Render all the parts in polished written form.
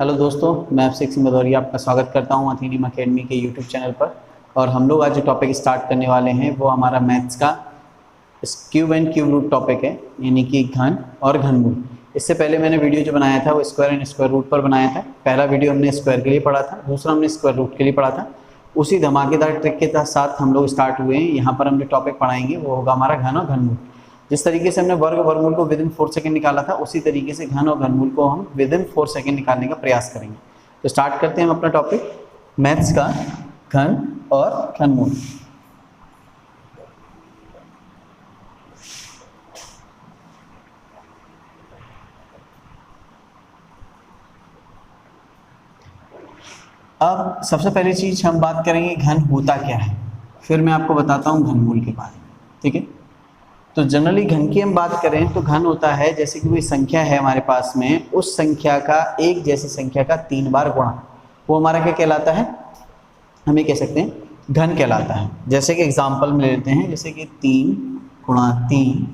Hello दोस्तों, मैं अभिषेक सिंह भदौरिया आपका स्वागत करता हूं अथीनियम अकेडमी के यूट्यूब चैनल पर। और हम लोग आज जो टॉपिक स्टार्ट करने वाले हैं वो हमारा मैथ्स का cube and cube root topic है, यानी कि घन और घनमूल। इससे पहले मैंने वीडियो जो बनाया था वो स्क्वायर एंड स्क्वायर रूट पर बनाया था। पहला वीडियो हमने स्क्वायर के लिए पढ़ा था, दूसरा हमने स्क्वायर रूट के लिए पढ़ा था। उसी धमाकेदार ट्रिक के साथ हम लोग स्टार्ट हुए हैं। यहाँ पर हम जो टॉपिक पढ़ाएंगे वो होगा हमारा घन और घनमूल। जिस तरीके से हमने वर्ग वर्गमूल को विदिन 4 सेकंड निकाला था, उसी तरीके से घन और घनमूल को हम विदिन 4 सेकंड निकालने का प्रयास करेंगे। तो स्टार्ट करते हैं हम अपना टॉपिक मैथ्स का घन और घनमूल। अब सबसे पहली चीज हम बात करेंगे घन होता क्या है, फिर मैं आपको बताता हूँ घनमूल के बारे में। ठीक है, तो जनरली घन की हम बात करें तो घन होता है जैसे कि कोई संख्या है हमारे पास में, उस संख्या का एक जैसी संख्या का 3 बार गुणा, वो हमारा क्या कहलाता है, हमें कह सकते हैं घन कहलाता है। जैसे कि एग्जांपल में लेते हैं, जैसे कि 3 गुणा 3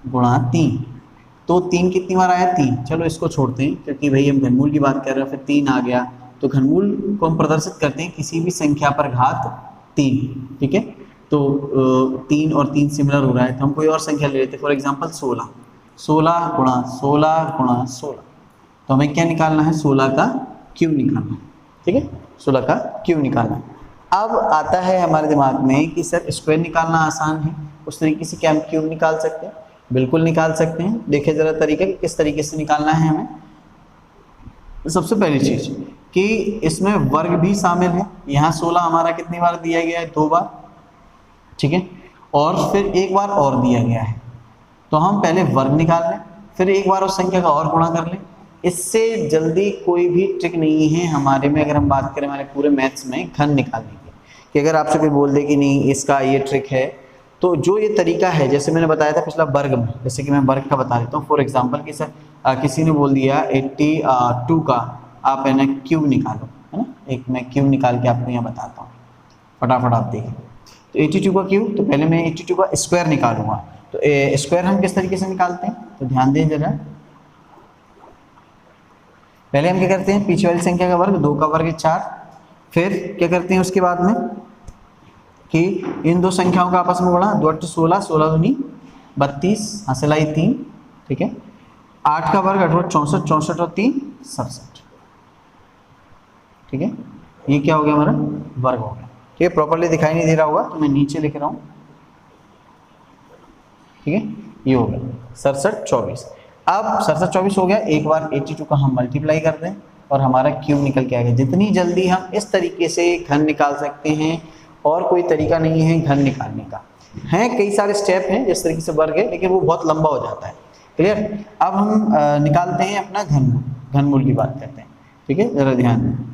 गुणा 3, तो 3 कितनी बार आया, 3। चलो इसको छोड़ते हैं क्योंकि भाई हम घनमूल की बात कर रहे हैं, फिर 3 आ गया। तो घनमूल को हम प्रदर्शित करते हैं किसी भी संख्या पर घात 3। ठीक है, तो 3 और 3 सिमिलर हो रहा है, तो हम कोई और संख्या ले लेते हैं। फॉर एग्जांपल 16, 16 गुणा 16 गुणा 16, तो हमें क्या निकालना है, 16 का क्यूब निकालना है। ठीक है, 16 का क्यूब निकालना है। अब आता है हमारे दिमाग में कि सर स्क्वायर निकालना आसान है, उस तरीके से क्या हम क्यूब निकाल सकते हैं? बिल्कुल निकाल सकते हैं। देखिए जरा तरीका कि किस तरीके से निकालना है हमें। सबसे पहली चीज कि इसमें वर्ग भी शामिल है। यहाँ 16 हमारा कितनी बार दिया गया है, 2 बार। ठीक है, और फिर 1 बार और दिया गया है, तो हम पहले वर्ग निकाल लें, फिर 1 बार उस संख्या का और गुणा कर लें। इससे जल्दी कोई भी ट्रिक नहीं है हमारे में, अगर हम बात करें हमारे पूरे मैथ्स में घन निकालने की। कि अगर आपसे कोई बोल दे कि नहीं इसका ये ट्रिक है, तो जो ये तरीका है, जैसे मैंने बताया था पिछला वर्ग में, जैसे कि मैं वर्ग का बता देता हूँ। फॉर एग्जाम्पल कि सर किसी ने बोल दिया 82 का आप है ना क्यूब निकालो, है ना। एक मैं क्यूब निकाल के आपको यहाँ बताता हूँ, फटाफट आप देखिए। तो 82 का क्यूब, तो पहले मैं 82 का स्क्वायर निकालूंगा। तो स्क्वायर हम किस तरीके से निकालते हैं, तो ध्यान दें जरा। पहले हम क्या करते हैं, पीछे वाली संख्या का वर्ग, 2 का वर्ग 4। फिर क्या करते हैं उसके बाद में कि इन दो संख्याओं का आपस में गुणा, 2 8 16, 16 दूनी 32, हासिलाई 3। ठीक है, 8 का वर्ग 8 64, 64 और 3 67। ठीक है, ये क्या हो गया, हमारा वर्ग हो गया। ठीक है, प्रॉपर्ली दिखाई नहीं दे रहा होगा तो मैं नीचे लिख रहा हूँ। ठीक है, ये हो गया 67 24। अब 67 24 हो गया, एक बार 82 का हम मल्टीप्लाई कर दें और हमारा क्यूब निकल के आ गया। जितनी जल्दी हम इस तरीके से घन निकाल सकते हैं, और कोई तरीका नहीं है घन निकालने का। हैं कई सारे स्टेप हैं जिस तरीके से वर्ग है, लेकिन वो बहुत लंबा हो जाता है। क्लियर, अब हम निकालते हैं अपना घनमूल। घनमूल की बात करते हैं। ठीक है, जरा ध्यान दें।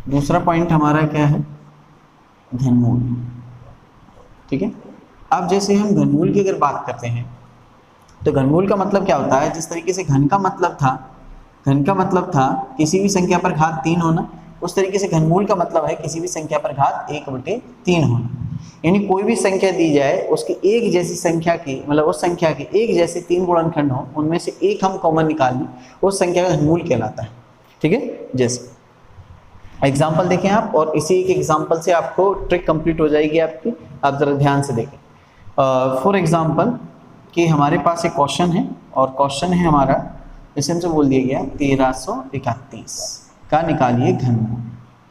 दूसरा पॉइंट हमारा क्या है, घनमूल। ठीक है, अब जैसे हम घनमूल की अगर बात करते हैं, तो घनमूल का मतलब क्या होता है, जिस तरीके से घन का मतलब था किसी भी संख्या पर घात 3 होना, उस तरीके से घनमूल का मतलब है किसी भी संख्या पर घात 1/3 होना। यानी कोई भी संख्या दी जाए, उसकी एक जैसी संख्या की, मतलब उस संख्या के एक जैसे 3 गुणनखंड हो, उनमें से एक हम कॉमन निकाल लें, उस संख्या का घनमूल कहलाता है। ठीक है, जैसे एग्जाम्पल देखें आप, और इसी एक एग्जाम्पल से आपको ट्रिक कंप्लीट हो जाएगी आपकी। आप जरा ध्यान से देखें। फॉर एग्जाम्पल कि हमारे पास एक क्वेश्चन है, और क्वेश्चन है हमारा, जैसे हमसे बोल दिया गया 1331 का निकालिए घनमूल।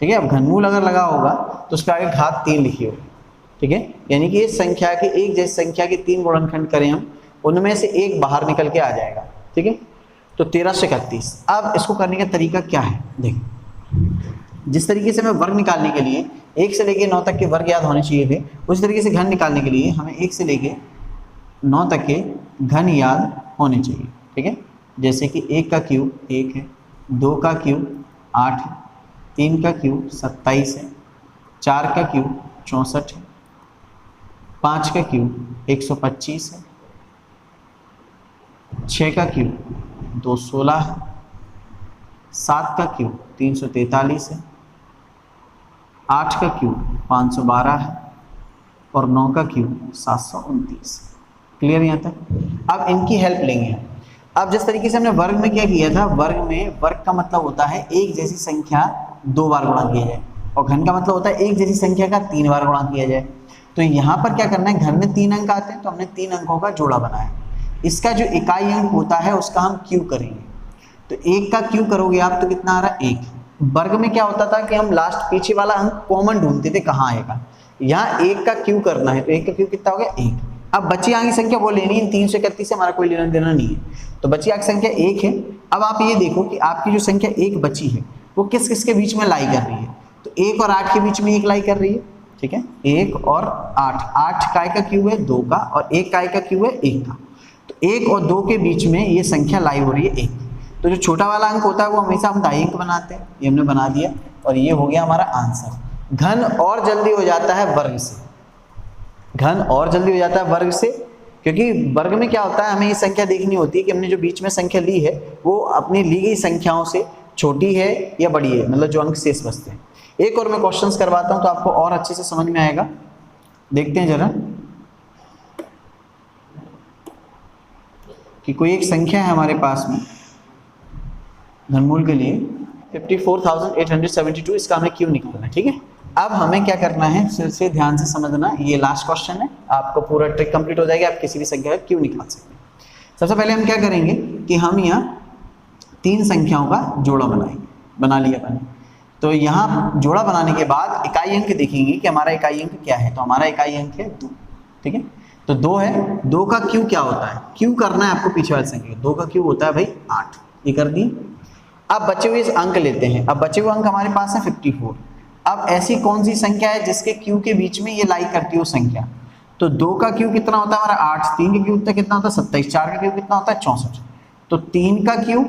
ठीक है, अब घनमूल अगर लगा होगा तो उसके आगे घात 3 लिखी होगी। ठीक है, यानी कि इस संख्या के एक जैसी संख्या के 3 गुणनखंड करें हम, उनमें से एक बाहर निकल के आ जाएगा। ठीक है, तो 1331। अब इसको करने का तरीका क्या है, देखिए। जिस तरीके से हमें वर्ग निकालने के लिए 1 से लेके 9 तक के वर्ग याद होने चाहिए थे, उसी तरीके से घन निकालने के लिए हमें 1 से लेके 9 तक के घन याद होने चाहिए। ठीक है, जैसे कि 1 का क्यूब 1 है, 2 का क्यूब 8 है, 3 का क्यूब 27 है, 4 का क्यूब 64 है, 5 का क्यूब 125 है, 6 का क्यूब 216 है, 7 का क्यूब 343 है, 8 का क्यूब 512 है, और 9 का क्यूब 729। क्लियर यहाँ तक। अब इनकी हेल्प लेंगे हम। अब जिस तरीके से हमने वर्ग में क्या किया था, वर्ग में वर्ग का मतलब होता है एक जैसी संख्या 2 बार गुणा किया जाए, और घन का मतलब होता है एक जैसी संख्या का 3 बार गुणा किया जाए। तो यहाँ पर क्या करना है, घन में 3 अंक आते हैं तो हमने 3 अंकों का जोड़ा बनाया। इसका जो इकाई अंक होता है उसका हम क्यू करेंगे। तो 1 का क्यू करोगे आप तो कितना आ रहा है 1। वर्ग में क्या होता था कि हम लास्ट पीछे वाला अंक कॉमन ढूंढते थे कहाँ आएगा, यहाँ 1 का क्यू करना है तो 1 का क्यू कितना हो गया 1। अब बची आगे संख्या वो लेनी है, 331 से हमारा कोई लेना देना नहीं है, तो बची आगे संख्या 1 है। अब आप ये देखो कि आपकी जो संख्या 1 बची है वो किस किस के बीच में लाई कर रही है, तो 1 और 8 के बीच में 1 लाई कर रही है, ठीक है, 1 और 8, 8 काय का क्यू है 2 का, और 1 काय का क्यू है 1 का, तो 1 और 2 के बीच में ये संख्या लाई हो रही है 1। तो जो छोटा वाला अंक होता है वो हमेशा हम दाई अंक बनाते हैं, ये हमने बना दिया, और ये हो गया हमारा आंसर। घन और जल्दी हो जाता है वर्ग से, घन और जल्दी हो जाता है वर्ग से, क्योंकि वर्ग में क्या होता है हमें ये संख्या देखनी होती है कि हमने जो बीच में संख्या ली है वो अपनी ली गई संख्याओं से छोटी है या बड़ी है, मतलब जो अंक शेष बचते हैं। एक और मैं क्वेश्चंस करवाता हूं तो आपको और अच्छे से समझ में आएगा, देखते हैं जरा कि कोई एक संख्या है हमारे पास में घनमूल के लिए 54,872, इसका हमें क्यों निकालना है, ठीक है। अब हमें क्या करना है, फिर से ध्यान से समझना, ये लास्ट क्वेश्चन है, आपको पूरा ट्रिक कंप्लीट हो जाएगा, आप किसी भी संख्या का क्यों निकाल सकते हैं। सबसे पहले हम क्या करेंगे कि हम यहाँ 3 संख्याओं का जोड़ा बनाएंगे, बना लिया मैंने। तो यहाँ जोड़ा बनाने के बाद इकाई अंक देखेंगे कि हमारा इकाई अंक क्या है, तो हमारा इकाई अंक है 2, ठीक है। तो 2 है, 2 का क्यू क्या होता है, क्यू करना है आपको पीछे वाली संख्या, 2 का क्यू होता है भाई 8, ये कर दी। अब बचे हुए अंक लेते हैं, अब बचे हुए अंक हमारे पास है 54। अब ऐसी कौन सी संख्या है जिसके क्यू के बीच में ये लाई करती हो संख्या, तो 2 का क्यू कितना होता है हमारा 8, 3 का क्यू कितना होता है 27, 4 का क्यू कितना होता है 64, तो 3 का क्यू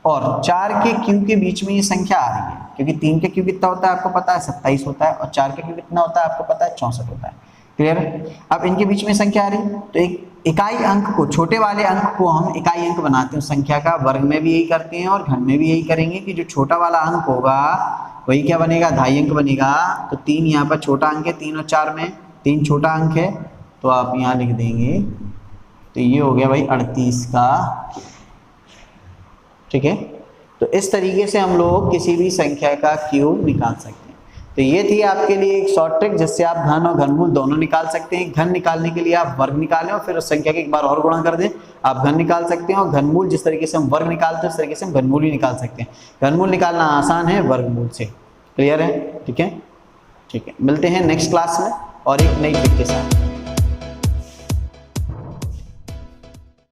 और 4 के क्यू के बीच में ये संख्या आ रही है, क्योंकि 3 का क्यू कितना होता है आपको पता है 27 होता है, और 4 का क्यू कितना होता है आपको पता है 64 होता है, क्लियर है। अब इनके बीच में संख्या आ रही है, तो एक इकाई अंक को, छोटे वाले अंक को हम इकाई अंक बनाते हैं संख्या का, वर्ग में भी यही करते हैं और घन में भी यही करेंगे कि जो छोटा वाला अंक होगा वही क्या बनेगा, धाई अंक बनेगा। तो 3 यहाँ पर छोटा अंक है, 3 और 4 में 3 छोटा अंक है, तो आप यहाँ लिख देंगे, तो ये हो गया भाई 38 का, ठीक है। तो इस तरीके से हम लोग किसी भी संख्या का क्यूब निकाल सकते हैं। तो ये थी आपके लिए एक शॉर्ट ट्रिक जिससे आप घन और घनमूल दोनों निकाल सकते हैं। घन निकालने के लिए आप वर्ग निकालें और फिर उस संख्या के एक बार और गुणा कर दें, आप घन निकाल सकते हैं। और घनमूल जिस तरीके से हम वर्ग निकालते हैं उस तरीके से हम घनमूल भी निकाल सकते हैं। घनमूल निकालना आसान है वर्गमूल से, क्लियर है, ठीक है। ठीक है, मिलते हैं नेक्स्ट क्लास में और एक नई ट्रिक के साथ।